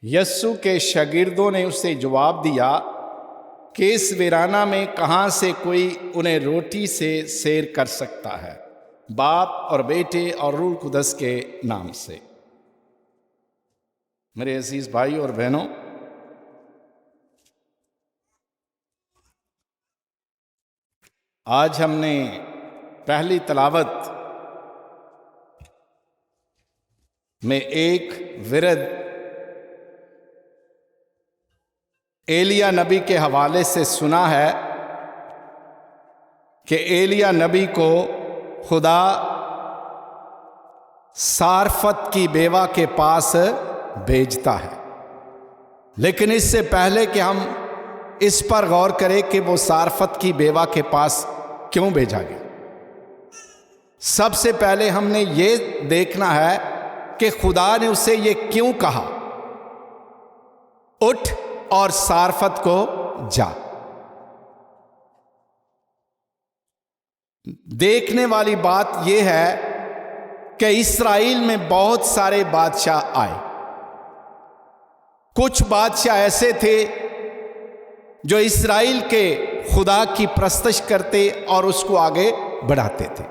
یسوع کے شاگردوں نے اسے جواب دیا کہ اس ویرانہ میں کہاں سے کوئی انہیں روٹی سے سیر کر سکتا ہے؟ باپ اور بیٹے اور روح القدس کے نام سے۔ میرے عزیز بھائی اور بہنوں، آج ہم نے پہلی تلاوت میں ایک ورد ایلیا نبی کے حوالے سے سنا ہے کہ ایلیا نبی کو خدا سارفت کی بیوہ کے پاس بھیجتا ہے۔ لیکن اس سے پہلے کہ ہم اس پر غور کریں کہ وہ سارفت کی بیوہ کے پاس کیوں بھیجا گیا، سب سے پہلے ہم نے یہ دیکھنا ہے کہ خدا نے اسے یہ کیوں کہا، اٹھ اور سارفت کو جا۔ دیکھنے والی بات یہ ہے کہ اسرائیل میں بہت سارے بادشاہ آئے۔ کچھ بادشاہ ایسے تھے جو اسرائیل کے خدا کی پرستش کرتے اور اس کو آگے بڑھاتے تھے،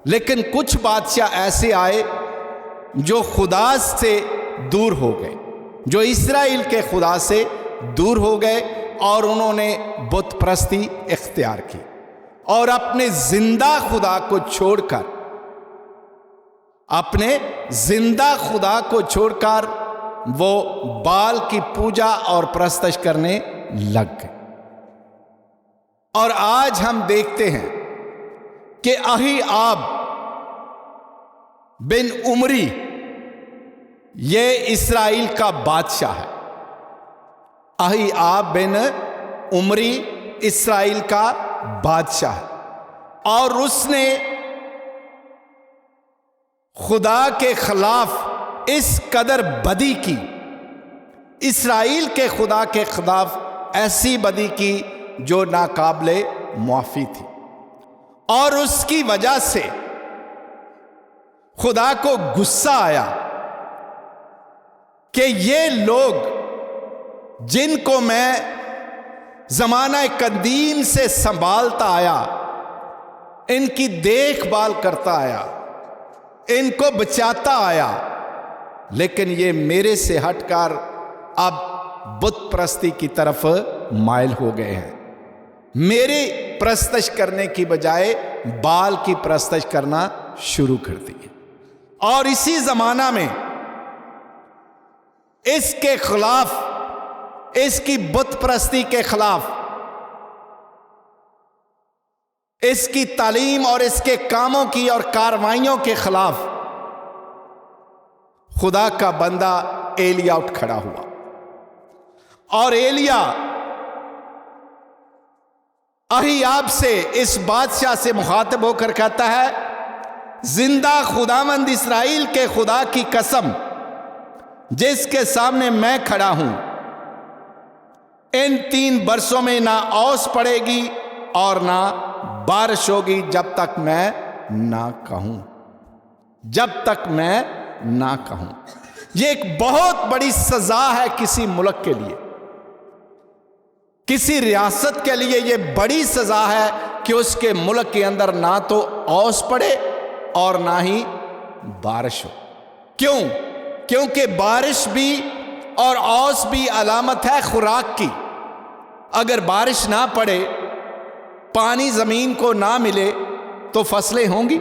لیکن کچھ بادشاہ ایسے آئے جو خدا سے دور ہو گئے، جو اسرائیل کے خدا سے دور ہو گئے اور انہوں نے بت پرستی اختیار کی اور اپنے زندہ خدا کو چھوڑ کر وہ بال کی پوجا اور پرستش کرنے لگ گئے۔ اور آج ہم دیکھتے ہیں کہ اہیاب بن عمری یہ اسرائیل کا بادشاہ ہے۔ اہیاب بن عمری اسرائیل کا بادشاہ ہے اور اس نے خدا کے خلاف اس قدر بدی کی، اسرائیل کے خدا کے خلاف ایسی بدی کی جو ناقابل معافی تھی، اور اس کی وجہ سے خدا کو غصہ آیا کہ یہ لوگ جن کو میں زمانہ قدیم سے سنبھالتا آیا، ان کی دیکھ بھال کرتا آیا، ان کو بچاتا آیا، لیکن یہ میرے سے ہٹ کر اب بت پرستی کی طرف مائل ہو گئے ہیں، میری پرستش کرنے کی بجائے بال کی پرستش کرنا شروع کر دی۔ اور اسی زمانہ میں اس کے خلاف، اس کی بت پرستی کے خلاف، اس کی تعلیم اور اس کے کاموں کی اور کاروائیوں کے خلاف خدا کا بندہ ایلیا اٹھ کھڑا ہوا، اور ایلیا اہیاب سے، اس بادشاہ سے مخاطب ہو کر کہتا ہے، زندہ خداوند اسرائیل کے خدا کی قسم جس کے سامنے میں کھڑا ہوں، ان 3 برسوں میں نہ اوس پڑے گی اور نہ بارش ہوگی جب تک میں نہ کہوں، جب تک میں نہ کہوں۔ یہ ایک بہت بڑی سزا ہے کسی ملک کے لیے، کسی ریاست کے لیے یہ بڑی سزا ہے کہ اس کے ملک کے اندر نہ تو اوس پڑے اور نہ ہی بارش ہو۔ کیوں؟ کیونکہ بارش بھی اور اوس بھی علامت ہے خوراک کی۔ اگر بارش نہ پڑے، پانی زمین کو نہ ملے تو فصلیں ہوں گی؟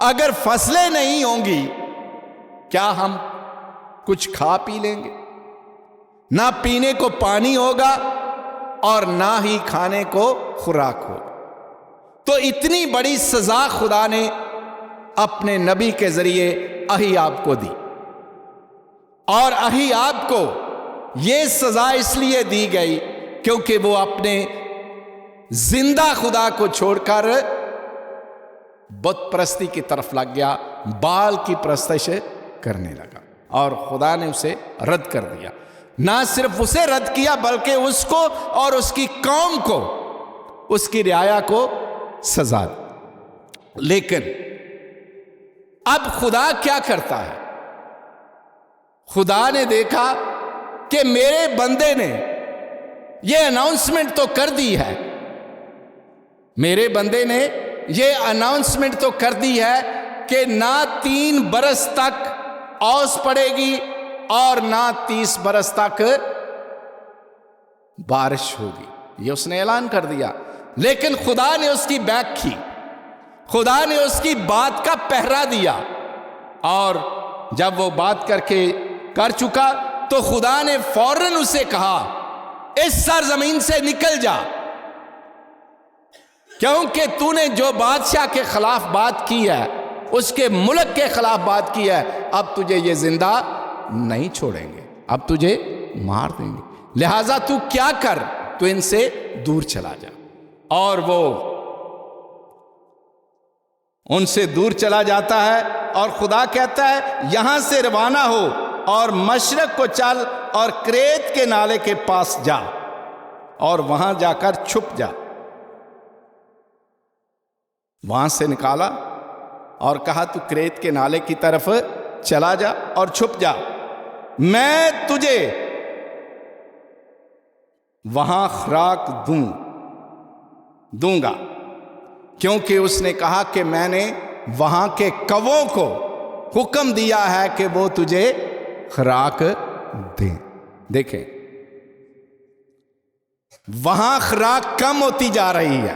اگر فصلیں نہیں ہوں گی، کیا ہم کچھ کھا پی لیں گے؟ نہ پینے کو پانی ہوگا اور نہ ہی کھانے کو خوراک ہوگا۔ تو اتنی بڑی سزا خدا نے اپنے نبی کے ذریعے اہیاب کو دی، اور اہیاب کو یہ سزا اس لیے دی گئی کیونکہ وہ اپنے زندہ خدا کو چھوڑ کر بت پرستی کی طرف لگ گیا، بال کی پرستش کرنے لگا، اور خدا نے اسے رد کر دیا۔ نہ صرف اسے رد کیا بلکہ اس کو اور اس کی قوم کو، اس کی رعایا کو سزا دی۔ لیکن اب خدا کیا کرتا ہے؟ خدا نے دیکھا کہ میرے بندے نے یہ اناؤنسمنٹ تو کر دی ہے، میرے بندے نے یہ اناؤنسمنٹ تو کر دی ہے کہ نہ 3 برس تک اوس پڑے گی اور نہ 30 برس تک بارش ہوگی، یہ اس نے اعلان کر دیا۔ لیکن خدا نے اس کی بیک کی، خدا نے اس کی بات کا پہرا دیا، اور جب وہ بات کر چکا تو خدا نے فوراً اسے کہا اس سرزمین سے نکل جا، کیونکہ تو نے جو بادشاہ کے خلاف بات کی ہے، اس کے ملک کے خلاف بات کی ہے، اب تجھے یہ زندہ نہیں چھوڑیں گے، اب تجھے مار دیں گے، لہذا تو کیا کر، تو ان سے دور چلا جا۔ اور وہ ان سے دور چلا جاتا ہے، اور خدا کہتا ہے یہاں سے روانہ ہو اور مشرق کو چل اور کریت کے نالے کے پاس جا اور وہاں جا کر چھپ جا۔ وہاں سے نکالا اور کہا تو کریت کے نالے کی طرف چلا جا اور چھپ جا، میں تجھے وہاں خوراک دوں گا، کیونکہ اس نے کہا کہ میں نے وہاں کے کووں کو حکم دیا ہے کہ وہ تجھے خوراک دیں۔ دیکھیں وہاں خوراک کم ہوتی جا رہی ہے،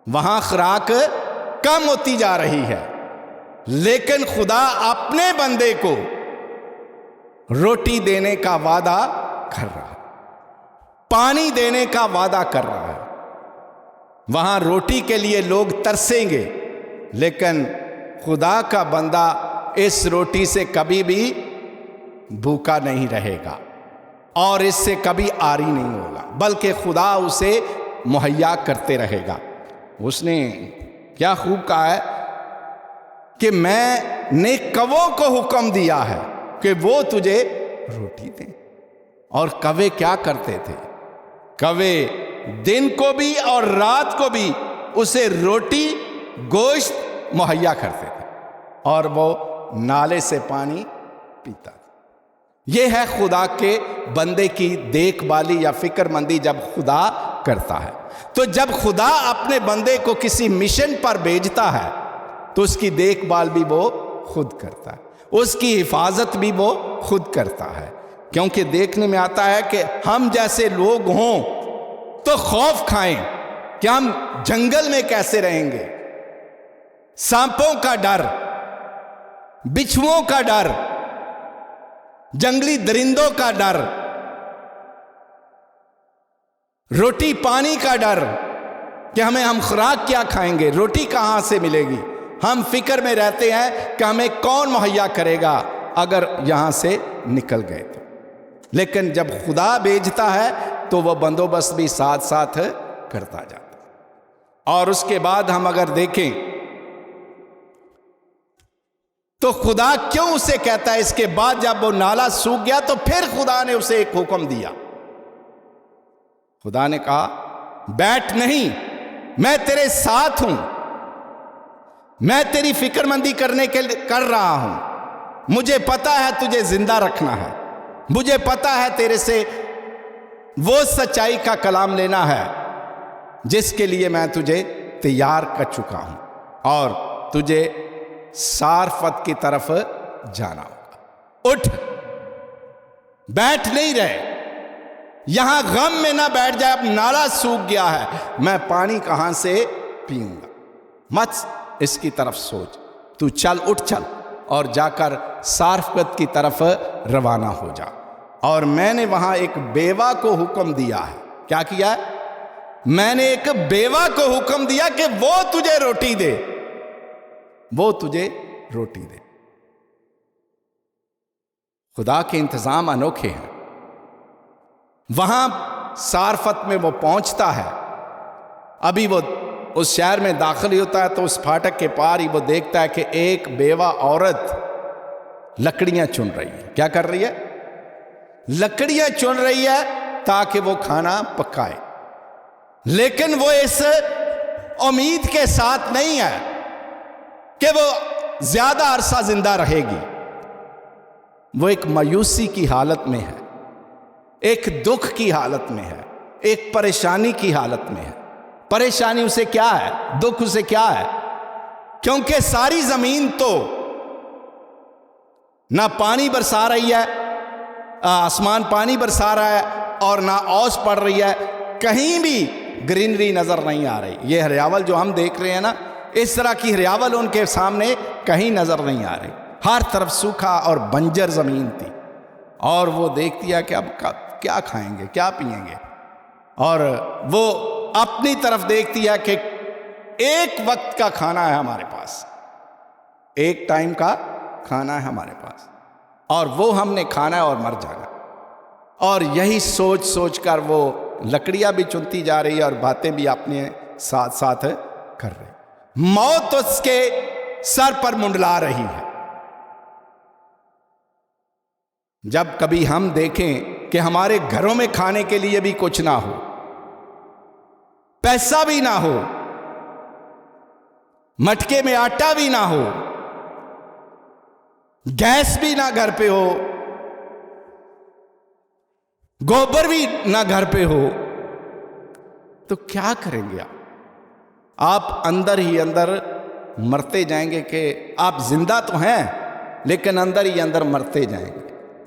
وہاں خوراک کم ہوتی جا رہی ہے، لیکن خدا اپنے بندے کو روٹی دینے کا وعدہ کر رہا ہے، پانی دینے کا وعدہ کر رہا ہے۔ وہاں روٹی کے لیے لوگ ترسیں گے، لیکن خدا کا بندہ اس روٹی سے کبھی بھی بھوکا نہیں رہے گا اور اس سے کبھی عاری نہیں ہوگا، بلکہ خدا اسے مہیا کرتے رہے گا۔ اس نے کیا خوب کہا ہے کہ میں نے کووں کو حکم دیا ہے کہ وہ تجھے روٹی دیں، اور کوے کیا کرتے تھے؟ کوے دن کو بھی اور رات کو بھی اسے روٹی گوشت مہیا کرتے تھے، اور وہ نالے سے پانی پیتا تھا۔ یہ ہے خدا کے بندے کی دیکھ بھالی یا فکر مندی جب خدا کرتا ہے۔ تو جب خدا اپنے بندے کو کسی مشن پر بھیجتا ہے تو اس کی دیکھ بھال بھی وہ خود کرتا ہے، اس کی حفاظت بھی وہ خود کرتا ہے، کیونکہ دیکھنے میں آتا ہے کہ ہم جیسے لوگ ہوں تو خوف کھائیں کہ ہم جنگل میں کیسے رہیں گے، سانپوں کا ڈر، بچھوؤں کا ڈر، جنگلی درندوں کا ڈر، روٹی پانی کا ڈر کہ ہم خوراک کیا کھائیں گے، روٹی کہاں سے ملے گی، ہم فکر میں رہتے ہیں کہ ہمیں کون مہیا کرے گا اگر یہاں سے نکل گئے تو۔ لیکن جب خدا بھیجتا ہے تو وہ بندوبست بھی ساتھ ساتھ کرتا جاتا ہے۔ اور اس کے بعد ہم اگر دیکھیں تو خدا کیوں اسے کہتا ہے، اس کے بعد جب وہ نالا سوکھ گیا تو پھر خدا نے اسے ایک حکم دیا، خدا نے کہا بیٹھ نہیں، میں تیرے ساتھ ہوں، میں تیری فکر مندی کر رہا ہوں، مجھے پتا ہے تجھے زندہ رکھنا ہے، مجھے پتا ہے تیرے سے وہ سچائی کا کلام لینا ہے جس کے لیے میں تجھے تیار کر چکا ہوں، اور تجھے صارفت کی طرف جانا ہوگا۔ اٹھ، بیٹھ نہیں رہے، یہاں غم میں نہ بیٹھ جائے، اب نالا سوکھ گیا ہے، میں پانی کہاں سے پیوں گا، مت اس کی طرف سوچ، تو چل، اٹھ چل اور جا کر صارفت کی طرف روانہ ہو جا۔ اور میں نے وہاں ایک بیوہ کو حکم دیا ہے، کیا کیا ہے؟ میں نے ایک بیوہ کو حکم دیا کہ وہ تجھے روٹی دے، وہ تجھے روٹی دے۔ خدا کے انتظام انوکھے ہیں۔ وہاں صارفت میں وہ پہنچتا ہے، ابھی وہ اس شہر میں داخل ہی ہوتا ہے تو اس پھاٹک کے پار ہی وہ دیکھتا ہے کہ ایک بیوہ عورت لکڑیاں چن رہی ہے۔ کیا کر رہی ہے؟ لکڑیاں چن رہی ہے تاکہ وہ کھانا پکائے، لیکن وہ اس امید کے ساتھ نہیں ہے کہ وہ زیادہ عرصہ زندہ رہے گی۔ وہ ایک مایوسی کی حالت میں ہے، ایک دکھ کی حالت میں ہے، ایک پریشانی کی حالت میں ہے۔ پریشانی اسے کیا ہے؟ دکھ اسے کیا ہے؟ کیونکہ ساری زمین تو نہ پانی برسا رہی ہے، آسمان پانی برسا رہا ہے، اور نہ اوس پڑ رہی ہے، کہیں بھی گرینری نظر نہیں آ رہی۔ یہ ہریاول جو ہم دیکھ رہے ہیں نا، اس طرح کی ہریاول ان کے سامنے کہیں نظر نہیں آ رہی، ہر طرف سوکھا اور بنجر زمین تھی۔ اور وہ دیکھتی ہے کہ اب کیا کھائیں گے، کیا پئیں گے، اور وہ اپنی طرف دیکھتی ہے کہ ایک وقت کا کھانا ہے ہمارے پاس، ایک ٹائم کا کھانا ہے ہمارے پاس، اور وہ ہم نے کھانا ہے اور مر جانا۔ اور یہی سوچ سوچ کر وہ لکڑیاں بھی چنتی جا رہی ہے اور باتیں بھی اپنے ساتھ ساتھ کر رہی۔ موت اس کے سر پر منڈلا رہی ہے۔ جب کبھی ہم دیکھیں کہ ہمارے گھروں میں کھانے کے لیے بھی کچھ نہ ہو، پیسہ بھی نہ ہو، مٹکے میں آٹا بھی نہ ہو، گیس بھی نہ گھر پہ ہو، گوبر بھی نہ گھر پہ ہو، تو کیا کریں گے آپ اندر ہی اندر مرتے جائیں گے کہ آپ زندہ تو ہیں لیکن اندر ہی اندر مرتے جائیں گے،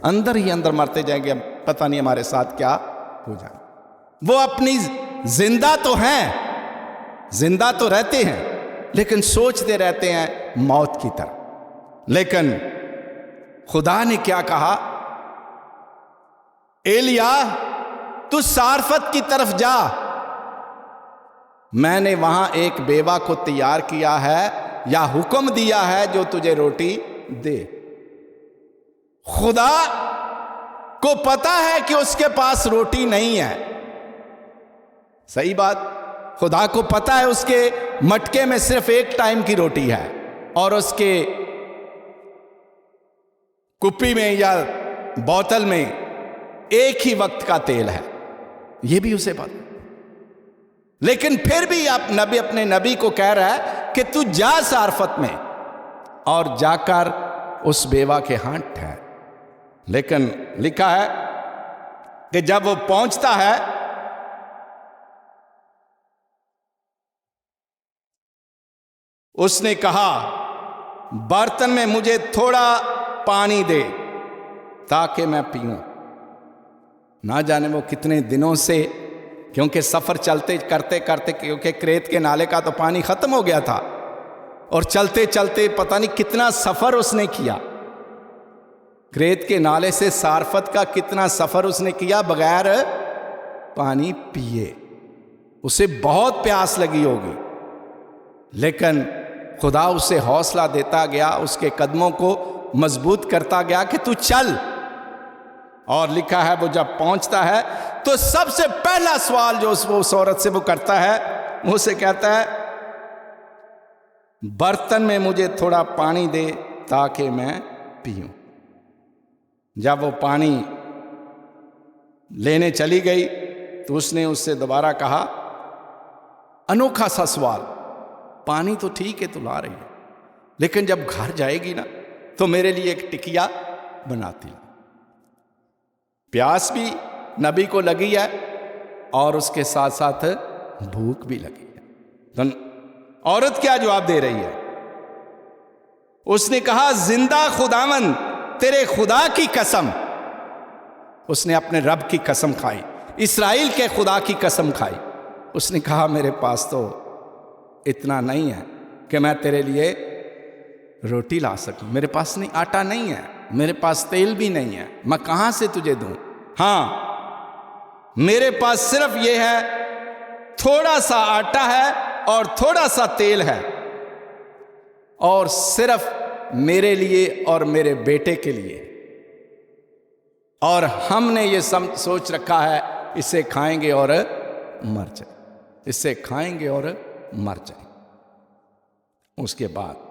اندر ہی اندر مرتے جائیں گے، پتہ نہیں ہمارے ساتھ کیا ہو جائے۔ وہ اپنی زندہ تو ہیں، زندہ تو رہتے ہیں، لیکن سوچتے رہتے ہیں موت کی طرف۔ لیکن خدا نے کیا کہا؟ ایلیا تو سارفت کی طرف جا، میں نے وہاں ایک بیوہ کو تیار کیا ہے یا حکم دیا ہے جو تجھے روٹی دے۔ خدا کو پتا ہے کہ اس کے پاس روٹی نہیں ہے، صحیح بات، خدا کو پتا ہے اس کے مٹکے میں صرف ایک ٹائم کی روٹی ہے، اور اس کے کپی میں یا بوتل میں ایک ہی وقت کا تیل ہے، یہ بھی اسے پتا۔ لیکن پھر بھی آپ نبی اپنے نبی کو کہہ رہا ہے کہ تو جا سارفت میں اور جا کر اس بیوہ کے ہاں ٹھہر۔ لیکن لکھا ہے کہ جب وہ پہنچتا ہے اس نے کہا برتن میں مجھے تھوڑا پانی دے تاکہ میں پیوں۔ نہ جانے وہ کتنے دنوں سے، کیونکہ سفر چلتے کرتے کرتے، کیونکہ کریت کے نالے کا تو پانی ختم ہو گیا تھا، اور چلتے چلتے پتہ نہیں کتنا سفر اس نے کیا، کریت کے نالے سے سارفت کا کتنا سفر اس نے کیا بغیر پانی پیے۔ اسے بہت پیاس لگی ہوگی، لیکن خدا اسے حوصلہ دیتا گیا، اس کے قدموں کو مضبوط کرتا گیا کہ تو چل۔ اور لکھا ہے وہ جب پہنچتا ہے تو سب سے پہلا سوال جو اس عورت سے وہ کرتا ہے، وہ اسے کہتا ہے برتن میں مجھے تھوڑا پانی دے تاکہ میں پیوں۔ جب وہ پانی لینے چلی گئی تو اس نے اس سے دوبارہ کہا، انوکھا سا سوال، پانی تو ٹھیک ہے تو لا رہی ہے، لیکن جب گھر جائے گی نا تو میرے لیے ایک ٹکیا بناتی۔ پیاس بھی نبی کو لگی ہے اور اس کے ساتھ ساتھ بھوک بھی لگی ہے۔ عورت کیا جواب دے رہی ہے؟ اس نے کہا زندہ خداوند تیرے خدا کی قسم۔ اس نے اپنے رب کی قسم کھائی، اسرائیل کے خدا کی قسم کھائی۔ اس نے کہا میرے پاس تو اتنا نہیں ہے کہ میں تیرے لیے روٹی لا سکوں، میرے پاس نہیں، آٹا نہیں ہے، میرے پاس تیل بھی نہیں ہے، میں کہاں سے تجھے دوں؟ ہاں میرے پاس صرف یہ ہے، تھوڑا سا آٹا ہے اور تھوڑا سا تیل ہے، اور صرف میرے لیے اور میرے بیٹے کے لیے، اور ہم نے یہ سوچ رکھا ہے اسے کھائیں گے اور مر جائیں، اسے کھائیں گے اور مر جائیں۔ اس کے بعد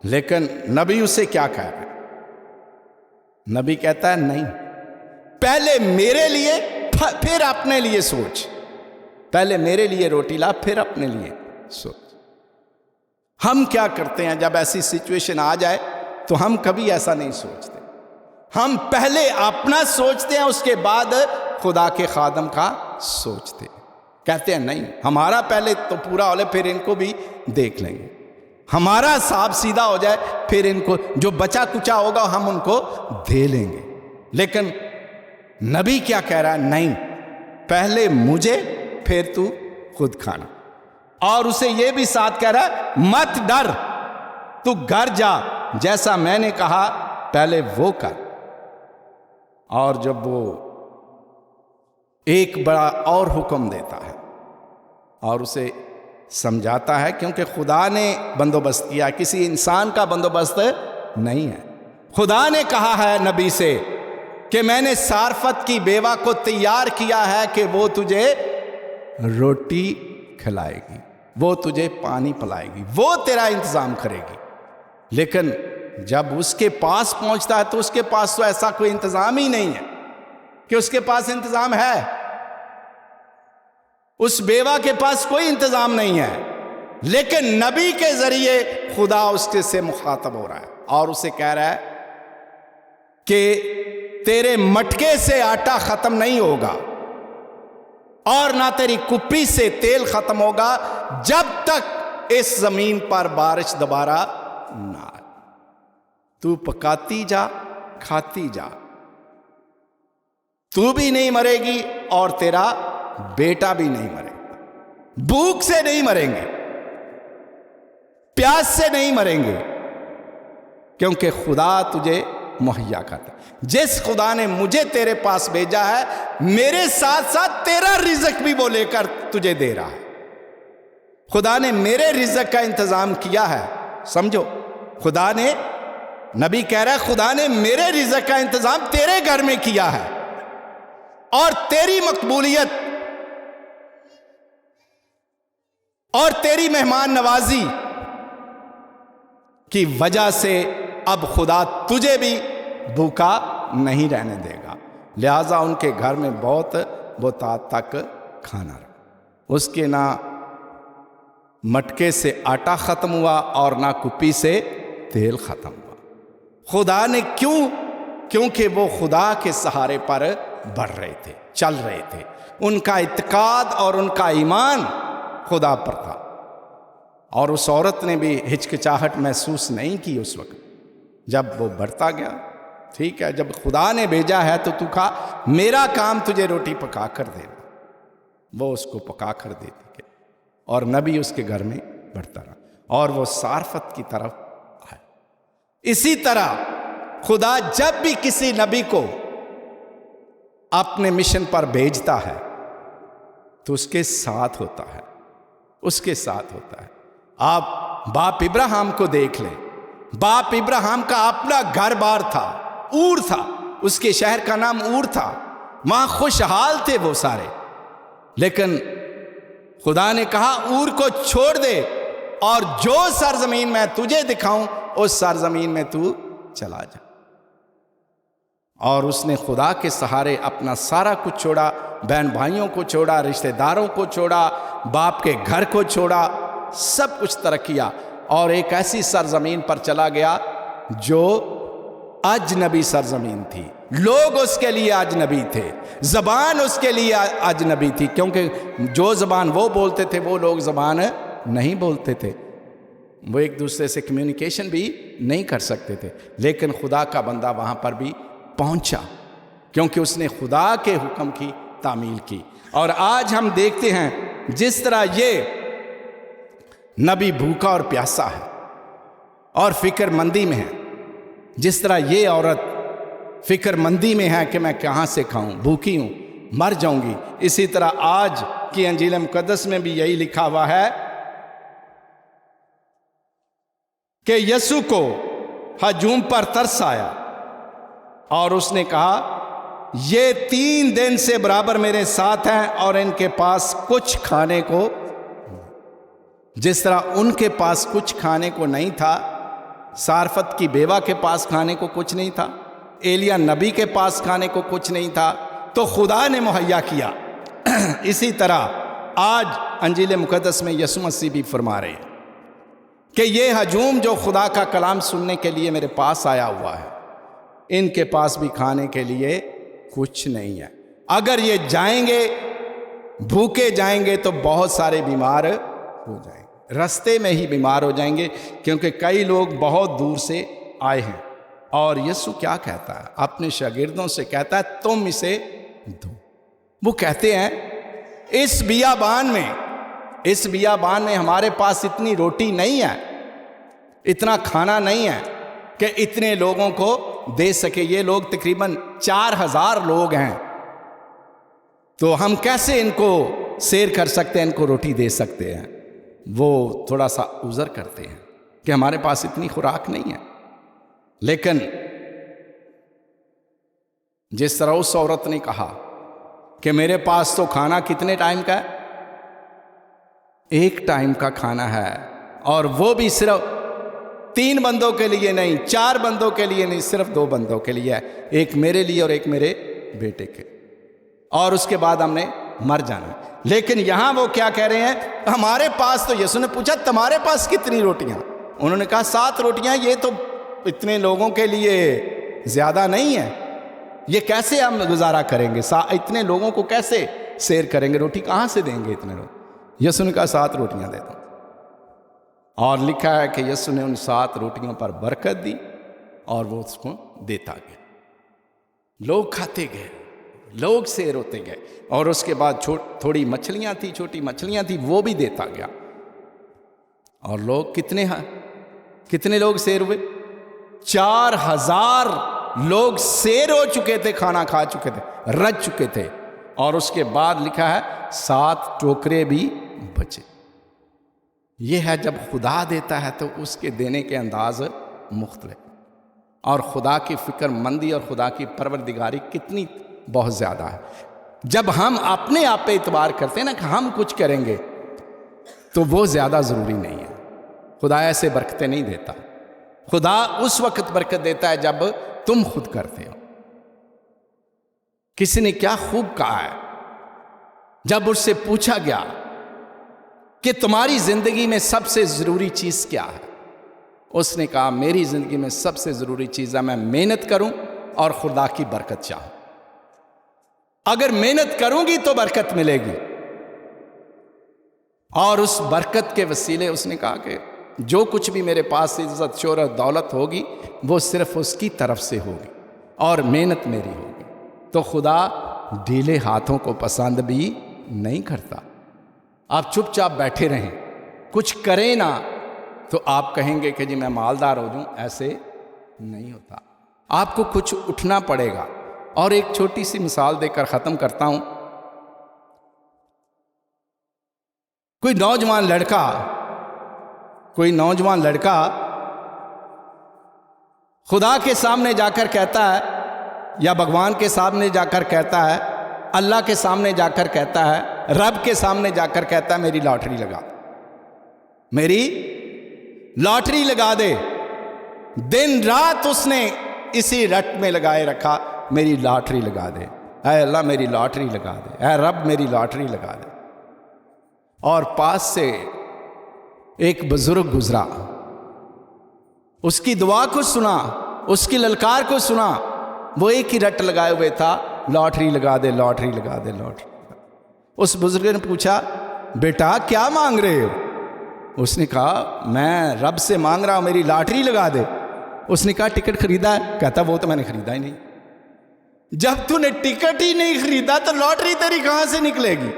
لیکن نبی اسے کیا کہہ رہا ہے؟ نبی کہتا ہے نہیں، پہلے میرے لیے پھر اپنے لیے سوچ، پہلے میرے لیے روٹی لا پھر اپنے لیے سوچ۔ ہم کیا کرتے ہیں جب ایسی سچویشن آ جائے تو ہم کبھی ایسا نہیں سوچتے، ہم پہلے اپنا سوچتے ہیں، اس کے بعد خدا کے خادم کا سوچتے ہیں۔ کہتے ہیں نہیں، ہمارا پہلے تو پورا ہو لے، پھر ان کو بھی دیکھ لیں گے، ہمارا حساب سیدھا ہو جائے، پھر ان کو جو بچا کچا ہوگا ہم ان کو دے لیں گے۔ لیکن نبی کیا کہہ رہا ہے؟ نہیں، پہلے مجھے، پھر تو خود کھانا۔ اور اسے یہ بھی ساتھ کہہ رہا ہے مت ڈر، تو گھر جا، جیسا میں نے کہا پہلے وہ کر۔ اور جب وہ ایک بڑا اور حکم دیتا ہے اور اسے سمجھاتا ہے، کیونکہ خدا نے بندوبست کیا، کسی انسان کا بندوبست نہیں ہے۔ خدا نے کہا ہے نبی سے کہ میں نے سارفت کی بیوہ کو تیار کیا ہے کہ وہ تجھے روٹی کھلائے گی، وہ تجھے پانی پلائے گی، وہ تیرا انتظام کرے گی۔ لیکن جب اس کے پاس پہنچتا ہے تو اس کے پاس تو ایسا کوئی انتظام ہی نہیں ہے کہ اس کے پاس انتظام ہے۔ اس بیوہ کے پاس کوئی انتظام نہیں ہے، لیکن نبی کے ذریعے خدا اس کے سے مخاطب ہو رہا ہے اور اسے کہہ رہا ہے کہ تیرے مٹکے سے آٹا ختم نہیں ہوگا اور نہ تیری کپی سے تیل ختم ہوگا جب تک اس زمین پر بارش دوبارہ نہ آئے۔ تو پکاتی جا، کھاتی جا، تو بھی نہیں مرے گی اور تیرا بیٹا بھی نہیں مرے گا۔ بھوک سے نہیں مریں گے، پیاس سے نہیں مریں گے، کیونکہ خدا تجھے مہیا کرتا ہے۔ جس خدا نے مجھے تیرے پاس بھیجا ہے، میرے ساتھ ساتھ تیرا رزق بھی وہ لے کر تجھے دے رہا ہے۔ خدا نے میرے رزق کا انتظام کیا ہے، سمجھو۔ خدا نے، نبی کہہ رہا ہے خدا نے میرے رزق کا انتظام تیرے گھر میں کیا ہے، اور تیری مقبولیت اور تیری مہمان نوازی کی وجہ سے اب خدا تجھے بھی بھوکا نہیں رہنے دے گا۔ لہٰذا ان کے گھر میں بہت بہت تک کھانا رہا۔ اس کے نہ مٹکے سے آٹا ختم ہوا اور نہ کپی سے تیل ختم ہوا۔ خدا نے کیوں؟ کیونکہ وہ خدا کے سہارے پر بڑھ رہے تھے، چل رہے تھے۔ ان کا اعتقاد اور ان کا ایمان خدا پر تھا، اور اس عورت نے بھی ہچکچاہٹ محسوس نہیں کی اس وقت جب وہ بڑھتا گیا۔ ٹھیک ہے، جب خدا نے بھیجا ہے تو کھا، میرا کام تجھے روٹی پکا کر دینا۔ وہ اس کو پکا کر دیتی گئی اور نبی اس کے گھر میں بڑھتا رہا اور وہ صارفت کی طرف آئے۔ اسی طرح خدا جب بھی کسی نبی کو اپنے مشن پر بھیجتا ہے تو اس کے ساتھ ہوتا ہے، اس کے ساتھ ہوتا ہے۔ آپ باپ ابراہیم کو دیکھ لیں۔ باپ ابراہیم کا اپنا گھر بار تھا، اور تھا، اس کے شہر کا نام اور تھا، وہاں خوشحال تھے وہ سارے، لیکن خدا نے کہا اور کو چھوڑ دے اور جو سرزمین میں تجھے دکھاؤں اس سرزمین میں تو چلا جا۔ اور اس نے خدا کے سہارے اپنا سارا کچھ چھوڑا، بہن بھائیوں کو چھوڑا، رشتہ داروں کو چھوڑا، باپ کے گھر کو چھوڑا، سب کچھ ترک کیا اور ایک ایسی سرزمین پر چلا گیا جو اجنبی سرزمین تھی۔ لوگ اس کے لیے اجنبی تھے، زبان اس کے لیے اجنبی تھی، کیونکہ جو زبان وہ بولتے تھے وہ لوگ زبان نہیں بولتے تھے، وہ ایک دوسرے سے کمیونیکیشن بھی نہیں کر سکتے تھے۔ لیکن خدا کا بندہ وہاں پر بھی پہنچا کیونکہ اس نے خدا کے حکم کی تعمیل کی۔ اور آج ہم دیکھتے ہیں جس طرح یہ نبی بھوکا اور پیاسا ہے اور فکر مندی میں ہے، جس طرح یہ عورت فکر مندی میں ہے کہ میں کہاں سے کھاؤں، بھوکی ہوں، مر جاؤں گی، اسی طرح آج کی انجیل مقدس میں بھی یہی لکھا ہوا ہے کہ یسوع کو ہجوم پر ترس آیا اور اس نے کہا یہ 3 دن سے برابر میرے ساتھ ہیں اور ان کے پاس کچھ کھانے کو، جس طرح ان کے پاس کچھ کھانے کو نہیں تھا، صارفت کی بیوہ کے پاس کھانے کو کچھ نہیں تھا، ایلیا نبی کے پاس کھانے کو کچھ نہیں تھا، تو خدا نے مہیا کیا۔ اسی طرح آج انجیل مقدس میں یسوع مسیح بھی فرما رہے ہیں کہ یہ ہجوم جو خدا کا کلام سننے کے لیے میرے پاس آیا ہوا ہے، ان کے پاس بھی کھانے کے لیے کچھ نہیں ہے. اگر یہ جائیں گے بھوکے جائیں گے تو بہت سارے بیمار ہو جائیں گے, رستے میں ہی بیمار ہو جائیں گے, کیونکہ کئی لوگ بہت دور سے آئے ہیں. اور یسوع کیا کہتا ہے؟ اپنے شاگردوں سے کہتا ہے تم اسے دو. وہ کہتے ہیں اس بیابان میں ہمارے پاس اتنی روٹی نہیں ہے, اتنا کھانا نہیں ہے کہ اتنے لوگوں کو دے سکے. یہ لوگ تقریباً 4000 لوگ ہیں, تو ہم کیسے ان کو سیر کر سکتے ہیں, ان کو روٹی دے سکتے ہیں؟ وہ تھوڑا سا عذر کرتے ہیں کہ ہمارے پاس اتنی خوراک نہیں ہے. لیکن جس طرح اس عورت نے کہا کہ میرے پاس تو کھانا کتنے ٹائم کا ہے؟ ایک ٹائم کا کھانا ہے, اور وہ بھی صرف 3 بندوں کے لیے نہیں, 4 بندوں کے لیے نہیں, صرف 2 بندوں کے لیے ہے, ایک میرے لیے اور ایک میرے بیٹے کے, اور اس کے بعد ہم نے مر جانا. لیکن یہاں وہ کیا کہہ رہے ہیں؟ ہمارے پاس تو, یسوع نے پوچھا تمہارے پاس کتنی روٹیاں؟ انہوں نے کہا 7 روٹیاں. یہ تو اتنے لوگوں کے لیے زیادہ نہیں ہے, یہ کیسے ہم گزارا کریں گے؟ اتنے لوگوں کو کیسے سیر کریں گے؟ روٹی کہاں سے دیں گے اتنے لوگ؟ یسوع نے کہا 7 روٹیاں دے دو. اور لکھا ہے کہ یسوع نے ان 7 روٹیوں پر برکت دی اور وہ اس کو دیتا گیا. لوگ کھاتے گئے, لوگ سیر ہوتے گئے, اور اس کے بعد تھوڑی مچھلیاں تھی, چھوٹی مچھلیاں تھی, وہ بھی دیتا گیا. اور لوگ کتنے لوگ سیر ہوئے؟ 4000 لوگ سیر ہو چکے تھے, کھانا کھا چکے تھے, رج چکے تھے. اور اس کے بعد لکھا ہے 7 ٹوکرے بھی بچے. یہ ہے جب خدا دیتا ہے تو اس کے دینے کے انداز مختلف, اور خدا کی فکر مندی اور خدا کی پروردگاری کتنی بہت زیادہ ہے. جب ہم اپنے آپ پہ اعتبار کرتے ہیں نا کہ ہم کچھ کریں گے, تو وہ زیادہ ضروری نہیں ہے. خدا ایسے برکتیں نہیں دیتا. خدا اس وقت برکت دیتا ہے جب تم خود کرتے ہو. کسی نے کیا خوب کہا ہے, جب اس سے پوچھا گیا کہ تمہاری زندگی میں سب سے ضروری چیز کیا ہے, اس نے کہا میری زندگی میں سب سے ضروری چیز ہے میں محنت کروں اور خدا کی برکت چاہوں. اگر محنت کروں گی تو برکت ملے گی. اور اس برکت کے وسیلے اس نے کہا کہ جو کچھ بھی میرے پاس عزت شہرت دولت ہوگی وہ صرف اس کی طرف سے ہوگی اور محنت میری ہوگی. تو خدا ڈھیلے ہاتھوں کو پسند بھی نہیں کرتا. آپ چپ چاپ بیٹھے رہیں, کچھ کریں نہ, تو آپ کہیں گے کہ جی میں مالدار ہو جاؤں. ایسے نہیں ہوتا, آپ کو کچھ اٹھنا پڑے گا. اور ایک چھوٹی سی مثال دے کر ختم کرتا ہوں. کوئی نوجوان لڑکا خدا کے سامنے جا کر کہتا ہے, یا بھگوان کے سامنے جا کر کہتا ہے, اللہ کے سامنے جا کر کہتا ہے, رب کے سامنے جا کر کہتا ہے میری لاٹری لگا, میری لاٹری لگا دے. دن رات اس نے اسی رٹ میں لگائے رکھا, میری لاٹری لگا دے, اے اللہ میری لاٹری لگا دے, اے رب میری لاٹری لگا دے. اور پاس سے ایک بزرگ گزرا, اس کی دعا کو سنا, اس کی للکار کو سنا. وہ ایک ہی رٹ لگائے ہوئے تھا, لاٹری لگا دے, لاٹری لگا دے, لاٹری. اس بزرگ نے پوچھا بیٹا کیا مانگ رہے ہو؟ اس نے کہا میں رب سے مانگ رہا ہوں میری لاٹری لگا دے. اس نے کہا ٹکٹ خریدا ہے؟ کہتا وہ تو میں نے خریدا ہی نہیں. جب تو نے ٹکٹ ہی نہیں خریدا تو لاٹری تیری کہاں سے نکلے گی؟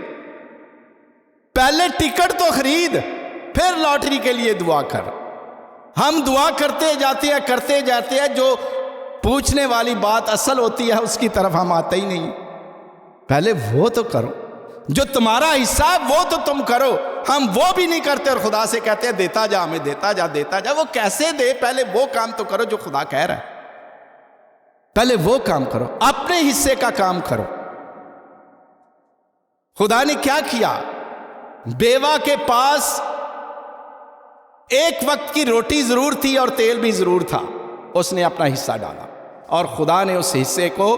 پہلے ٹکٹ تو خرید, پھر لاٹری کے لیے دعا کر. ہم دعا کرتے جاتے ہیں, جو پوچھنے والی بات اصل ہوتی ہے اس کی طرف ہم آتے ہی نہیں. پہلے وہ تو کرو, جو تمہارا حصہ ہے وہ تو تم کرو. ہم وہ بھی نہیں کرتے اور خدا سے کہتے ہیں دیتا جا, ہمیں دیتا جا. وہ کیسے دے؟ پہلے وہ کام تو کرو جو خدا کہہ رہا ہے. پہلے وہ کام کرو, اپنے حصے کا کام کرو. خدا نے کیا کیا؟ بیوہ کے پاس ایک وقت کی روٹی ضرور تھی اور تیل بھی ضرور تھا. اس نے اپنا حصہ ڈالا اور خدا نے اس حصے کو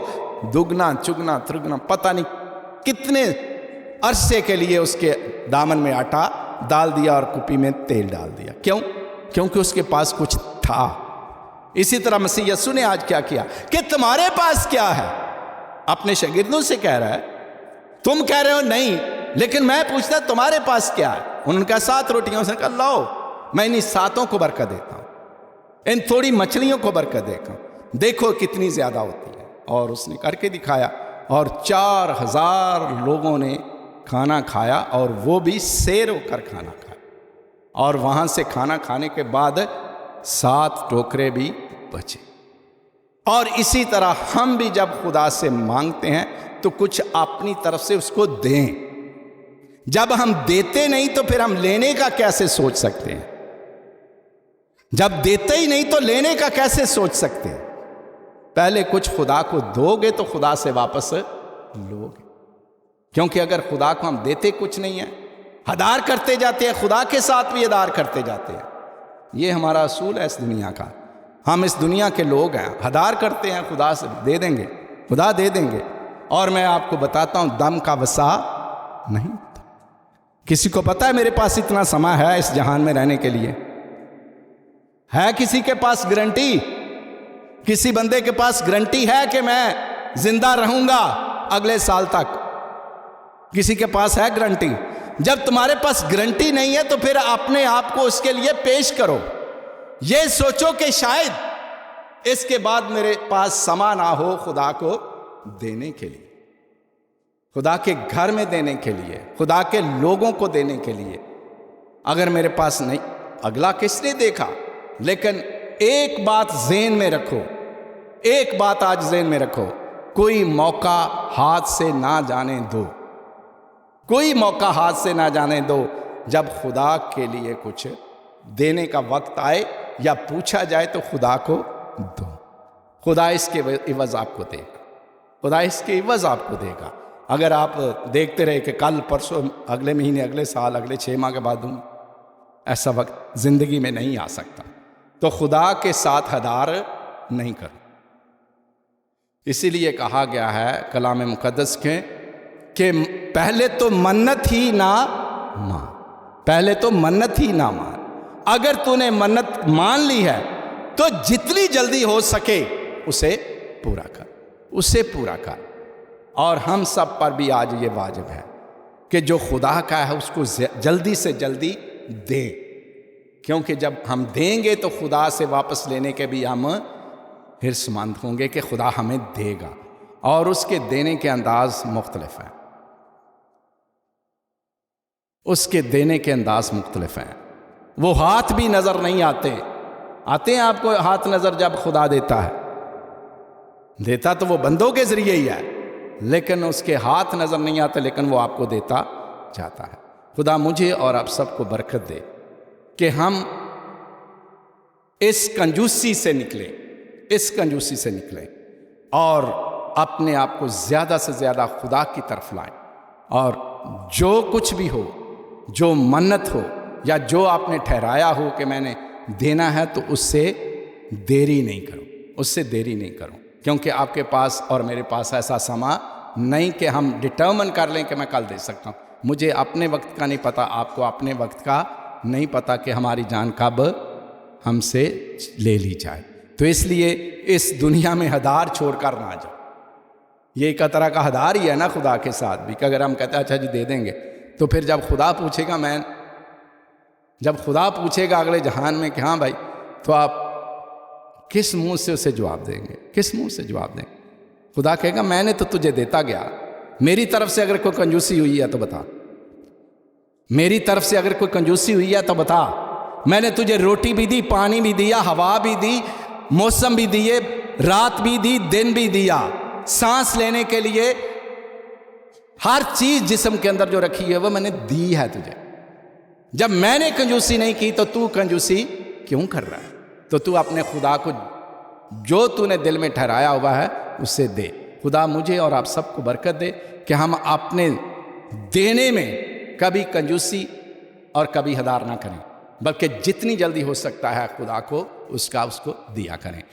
دگنا چگنا ترگنا پتہ نہیں کتنے عرصے کے لیے اس کے دامن میں آٹا ڈال دیا اور کپی میں تیل ڈال دیا. کیوں؟ کیونکہ اس کے پاس کچھ تھا. اسی طرح مسیح یسوع نے آج کیا کیا کہ تمہارے پاس کیا ہے؟ اپنے شاگردوں سے کہہ رہا ہے، تم کہہ رہے ہو نہیں، لیکن میں پوچھتا تمہارے پاس کیا ہے؟ انہوں نے کہا 7 روٹیاں۔ اس نے کہا لاؤ، میں انہیں 7 کو برکت دیتا ہوں، ان تھوڑی مچھلیوں کو برکت دیتا ہوں، دیکھو کتنی زیادہ ہوتی ہے۔ اور اس نے کر کے دکھایا، اور 4000 لوگوں نے کھانا کھایا، اور وہ بھی سیر ہو کر کھانا کھایا۔ اور وہاں سے کھانا کھانے کے بعد 7 ٹوکرے بھی بچے۔ اور اسی طرح ہم بھی جب خدا سے مانگتے ہیں تو کچھ اپنی طرف سے اس کو دیں۔ جب ہم دیتے نہیں تو پھر ہم لینے کا کیسے سوچ سکتے ہیں؟ جب دیتے ہی نہیں تو لینے کا کیسے سوچ سکتے ہیں؟ پہلے کچھ خدا کو دو گے تو خدا سے واپس لو گے، کیونکہ اگر خدا کو ہم دیتے کچھ نہیں ہے، ہدار کرتے جاتے ہیں، خدا کے ساتھ بھی ہدار کرتے جاتے ہیں۔ یہ ہمارا اصول ہے اس دنیا کا۔ ہم اس دنیا کے لوگ ہیں، ہدار کرتے ہیں، خدا سے دے دیں گے، خدا دے دیں گے۔ اور میں آپ کو بتاتا ہوں دم کا وسع نہیں ہوتا۔ کسی کو پتا ہے میرے پاس اتنا سمے ہے اس جہان میں رہنے کے لیے؟ ہے کسی کے پاس گارنٹی؟ کسی بندے کے پاس گارنٹی ہے کہ میں زندہ رہوں گا اگلے سال تک؟ کسی کے پاس ہے گارنٹی؟ جب تمہارے پاس گارنٹی نہیں ہے تو پھر اپنے آپ کو اس کے لیے پیش کرو۔ یہ سوچو کہ شاید اس کے بعد میرے پاس سما نہ ہو خدا کو دینے کے لیے، خدا کے گھر میں دینے کے لیے، خدا کے لوگوں کو دینے کے لیے۔ اگر میرے پاس نہیں، اگلا کس نے دیکھا؟ لیکن ایک بات ذہن میں رکھو، ایک بات آج ذہن میں رکھو، کوئی موقع ہاتھ سے نہ جانے دو، کوئی موقع ہاتھ سے نہ جانے دو۔ جب خدا کے لیے کچھ دینے کا وقت آئے یا پوچھا جائے تو خدا کو دو، خدا اس کے عوض آپ کو دے گا، خدا اس کے عوض آپ کو دے گا۔ اگر آپ دیکھتے رہے کہ کل پرسوں، اگلے مہینے، اگلے سال، اگلے 6 ماہ کے بعد دوں، ایسا وقت زندگی میں نہیں آ سکتا۔ تو خدا کے ساتھ ہدار نہیں کرو۔ اسی لیے کہا گیا ہے کلام مقدس کے کہ پہلے تو منت ہی نہ مان، پہلے تو منت ہی نہ مان۔ اگر تو نے منت مان لی ہے تو جتنی جلدی ہو سکے اسے پورا کر، اسے پورا کر۔ اور ہم سب پر بھی آج یہ واجب ہے کہ جو خدا کا ہے اس کو جلدی سے جلدی دیں، کیونکہ جب ہم دیں گے تو خدا سے واپس لینے کے بھی ہم حرص مند ہوں گے کہ خدا ہمیں دے گا، اور اس کے دینے کے انداز مختلف ہیں، اس کے دینے کے انداز مختلف ہیں۔ وہ ہاتھ بھی نظر نہیں آتے ہیں آپ کو ہاتھ نظر جب خدا دیتا ہے، دیتا تو وہ بندوں کے ذریعے ہی ہے، لیکن اس کے ہاتھ نظر نہیں آتے، لیکن وہ آپ کو دیتا جاتا ہے۔ خدا مجھے اور آپ سب کو برکت دے کہ ہم اس کنجوسی سے نکلیں، اس کنجوسی سے نکلیں، اور اپنے آپ کو زیادہ سے زیادہ خدا کی طرف لائیں، اور جو کچھ بھی ہو، جو منت ہو یا جو آپ نے ٹھہرایا ہو کہ میں نے دینا ہے، تو اس سے دیری نہیں کرو، اس سے دیری نہیں کرو، کیونکہ آپ کے پاس اور میرے پاس ایسا سما نہیں کہ ہم ڈٹرمن کر لیں کہ میں کل دے سکتا ہوں۔ مجھے اپنے وقت کا نہیں پتہ، آپ کو اپنے وقت کا نہیں پتہ کہ ہماری جان کب ہم سے لے لی جائے۔ تو اس لیے اس دنیا میں ہدار چھوڑ کر نہ جاؤ۔ یہ ایک طرح کا ہدار ہی ہے نا خدا کے ساتھ بھی، کہ اگر ہم کہتے ہیں اچھا جی دے دیں گے، تو پھر جب خدا پوچھے گا جب خدا پوچھے گا اگلے جہان میں کہ ہاں بھائی، تو آپ کس منہ سے اسے جواب دیں گے؟ کس منہ سے جواب دیں گے؟ خدا کہے گا میں نے تو تجھے دیتا گیا، میری طرف سے اگر کوئی کنجوسی ہوئی ہے تو بتا، میری طرف سے اگر کوئی کنجوسی ہوئی ہے تو بتا۔ میں نے تجھے روٹی بھی دی، پانی بھی دیا، ہوا بھی دی، موسم بھی دیے، رات بھی دی، دن بھی دیا، سانس لینے کے لیے ہر چیز جسم کے اندر جو رکھی ہے وہ میں نے دی ہے تجھے۔ جب میں نے کنجوسی نہیں کی تو کنجوسی کیوں کر رہا ہے؟ تو اپنے خدا کو جو نے دل میں ٹھہرایا ہوا ہے اسے دے۔ خدا مجھے اور آپ سب کو برکت دے کہ ہم اپنے دینے میں کبھی کنجوسی اور کبھی ہدار نہ کریں، بلکہ جتنی جلدی ہو سکتا ہے خدا کو اس کو دیا کریں۔